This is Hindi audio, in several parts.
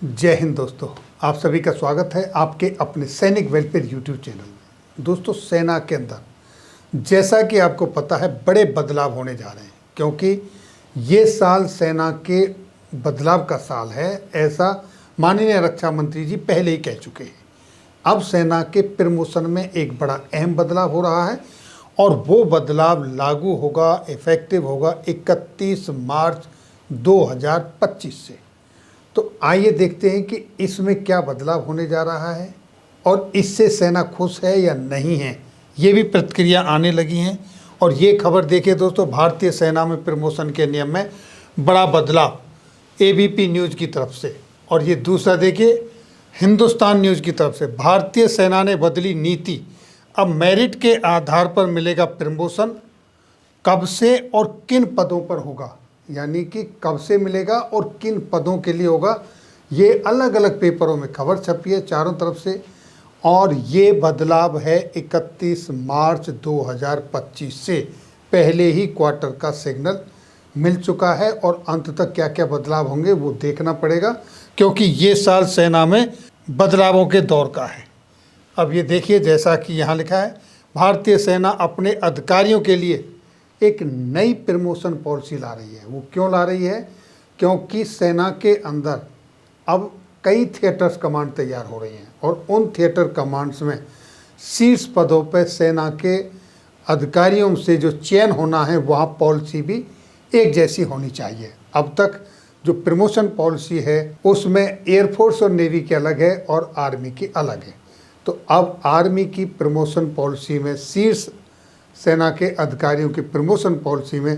जय हिंद दोस्तों, आप सभी का स्वागत है आपके अपने सैनिक वेलफेयर यूट्यूब चैनल में। दोस्तों, सेना के अंदर जैसा कि आपको पता है बड़े बदलाव होने जा रहे हैं, क्योंकि ये साल सेना के बदलाव का साल है, ऐसा माननीय रक्षा मंत्री जी पहले ही कह चुके हैं। अब सेना के प्रमोशन में एक बड़ा अहम बदलाव हो रहा है और वो बदलाव लागू होगा, इफेक्टिव होगा 31 मार्च 2025 से। तो आइए देखते हैं कि इसमें क्या बदलाव होने जा रहा है और इससे सेना खुश है या नहीं है। ये भी प्रतिक्रिया आने लगी हैं। और ये खबर देखिए दोस्तों, भारतीय सेना में प्रमोशन के नियम में बड़ा बदलाव, एबीपी न्यूज़ की तरफ से। और ये दूसरा देखिए, हिंदुस्तान न्यूज़ की तरफ से, भारतीय सेना ने बदली नीति, अब मेरिट के आधार पर मिलेगा प्रमोशन, कब से और किन पदों पर होगा, यानी कि कब से मिलेगा और किन पदों के लिए होगा। ये अलग अलग पेपरों में खबर छपी है चारों तरफ से। और ये बदलाव है 31 मार्च 2025 से। पहले ही क्वार्टर का सिग्नल मिल चुका है और अंत तक क्या क्या बदलाव होंगे वो देखना पड़ेगा, क्योंकि ये साल सेना में बदलावों के दौर का है। अब ये देखिए, जैसा कि यहाँ लिखा है, भारतीय सेना अपने अधिकारियों के लिए एक नई प्रमोशन पॉलिसी ला रही है। वो क्यों ला रही है? क्योंकि सेना के अंदर अब कई थिएटर्स कमांड तैयार हो रही हैं और उन थिएटर कमांड्स में शीर्ष पदों पर सेना के अधिकारियों से जो चयन होना है, वहाँ पॉलिसी भी एक जैसी होनी चाहिए। अब तक जो प्रमोशन पॉलिसी है उसमें एयरफोर्स और नेवी की अलग है और आर्मी की अलग है। तो अब आर्मी की प्रमोशन पॉलिसी में, शीर्ष सेना के अधिकारियों की प्रमोशन पॉलिसी में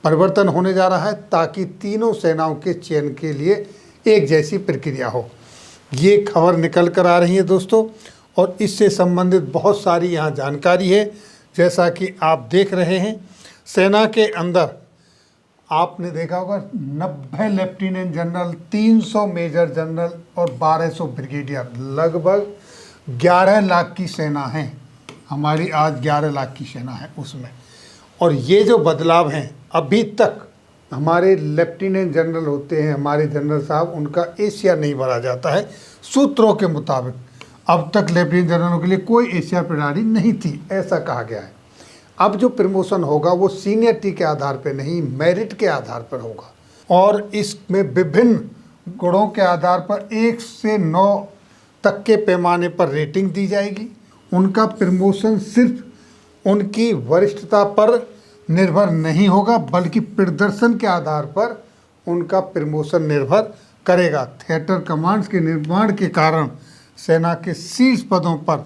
परिवर्तन होने जा रहा है, ताकि तीनों सेनाओं के चयन के लिए एक जैसी प्रक्रिया हो। ये खबर निकल कर आ रही है दोस्तों, और इससे संबंधित बहुत सारी यहाँ जानकारी है। जैसा कि आप देख रहे हैं, सेना के अंदर आपने देखा होगा 90 लेफ्टिनेंट जनरल, 300 मेजर जनरल और 1200 ब्रिगेडियर, लगभग 11 लाख की सेना है हमारी। आज 11 लाख की सेना है उसमें। और ये जो बदलाव हैं, अभी तक हमारे लेफ्टिनेंट जनरल होते हैं, हमारे जनरल साहब, उनका एशिया नहीं भरा जाता है सूत्रों के मुताबिक। अब तक लेफ्टिनेंट जनरलों के लिए कोई एशिया प्रणाली नहीं थी, ऐसा कहा गया है। अब जो प्रमोशन होगा वो सीनियरिटी के आधार पर नहीं, मेरिट के आधार पर होगा। और इसमें विभिन्न गुणों के आधार पर 1 से 9 तक के पैमाने पर रेटिंग दी जाएगी। उनका प्रमोशन सिर्फ उनकी वरिष्ठता पर निर्भर नहीं होगा, बल्कि प्रदर्शन के आधार पर उनका प्रमोशन निर्भर करेगा। थिएटर कमांड्स के निर्माण के कारण सेना के शीर्ष पदों पर,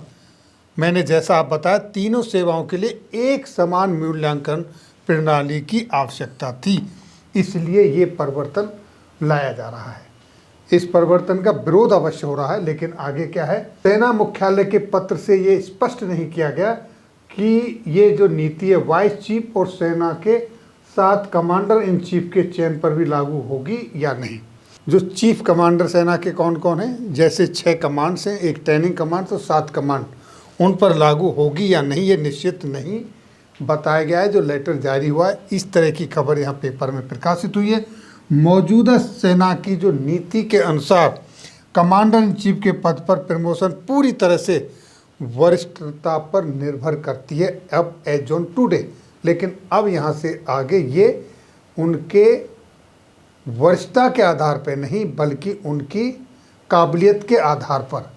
मैंने जैसा आप बताया, तीनों सेवाओं के लिए एक समान मूल्यांकन प्रणाली की आवश्यकता थी। इसलिए ये परिवर्तन लाया जा रहा है। इस परिवर्तन का विरोध अवश्य हो रहा है, लेकिन आगे क्या है, सेना मुख्यालय के पत्र से ये स्पष्ट नहीं किया गया कि ये जो नीति है वाइस चीफ और सेना के 7 कमांडर इन चीफ के चयन पर भी लागू होगी या नहीं। जो चीफ कमांडर सेना के कौन कौन हैं, जैसे 6 कमांड्स हैं, एक ट्रेनिंग कमांड और 7 कमांड, उन पर लागू होगी या नहीं ये निश्चित नहीं बताया गया है। जो लेटर जारी हुआ है, इस तरह की खबर यहाँ पेपर में प्रकाशित हुई है। मौजूदा सेना की जो नीति के अनुसार कमांडर इन चीफ के पद पर प्रमोशन पूरी तरह से वरिष्ठता पर निर्भर करती है, अब एज ऑन टुडे। लेकिन अब यहाँ से आगे ये उनके वरिष्ठता के आधार पर नहीं, बल्कि उनकी काबिलियत के आधार पर,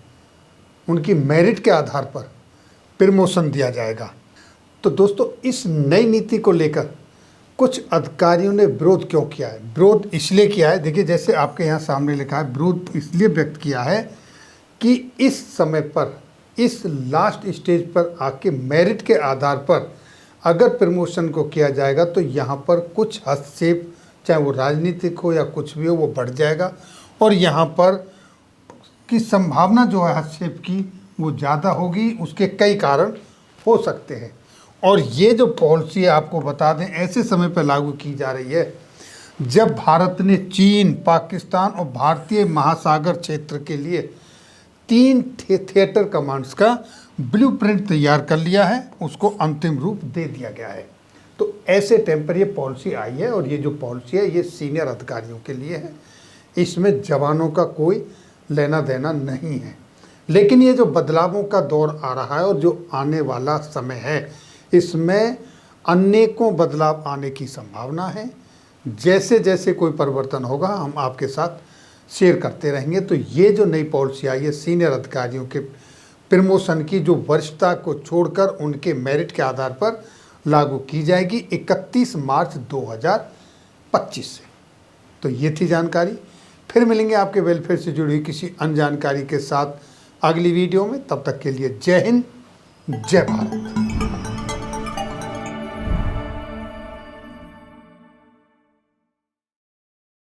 उनकी मेरिट के आधार पर प्रमोशन दिया जाएगा। तो दोस्तों, इस नई नीति को लेकर कुछ अधिकारियों ने विरोध क्यों किया है? विरोध इसलिए किया है, देखिए जैसे आपके यहाँ सामने लिखा है, विरोध इसलिए व्यक्त किया है कि इस समय पर, इस लास्ट स्टेज पर आके मेरिट के आधार पर अगर प्रमोशन को किया जाएगा तो यहाँ पर कुछ हस्तक्षेप, चाहे वो राजनीतिक हो या कुछ भी हो, वो बढ़ जाएगा। और यहाँ पर की संभावना जो है हस्तक्षेप की, वो ज़्यादा होगी। उसके कई कारण हो सकते हैं। और ये जो पॉलिसी आपको बता दें, ऐसे समय पर लागू की जा रही है जब भारत ने चीन, पाकिस्तान और भारतीय महासागर क्षेत्र के लिए 3 थिएटर कमांड्स का ब्लूप्रिंट तैयार कर लिया है, उसको अंतिम रूप दे दिया गया है। तो ऐसे टाइम पर ये पॉलिसी आई है और ये जो पॉलिसी है ये सीनियर अधिकारियों के लिए है। इसमें जवानों का कोई लेना देना नहीं है। लेकिन ये जो बदलावों का दौर आ रहा है और जो आने वाला समय है, इसमें अनेकों बदलाव आने की संभावना है। जैसे जैसे कोई परिवर्तन होगा हम आपके साथ शेयर करते रहेंगे। तो ये जो नई पॉलिसी आई है सीनियर अधिकारियों के प्रमोशन की, जो वरिष्ठता को छोड़कर उनके मेरिट के आधार पर लागू की जाएगी 31 मार्च 2025 से। तो ये थी जानकारी। फिर मिलेंगे आपके वेलफेयर से जुड़ी हुई किसी अन्य जानकारी के साथ अगली वीडियो में। तब तक के लिए जय हिंद, जय भारत।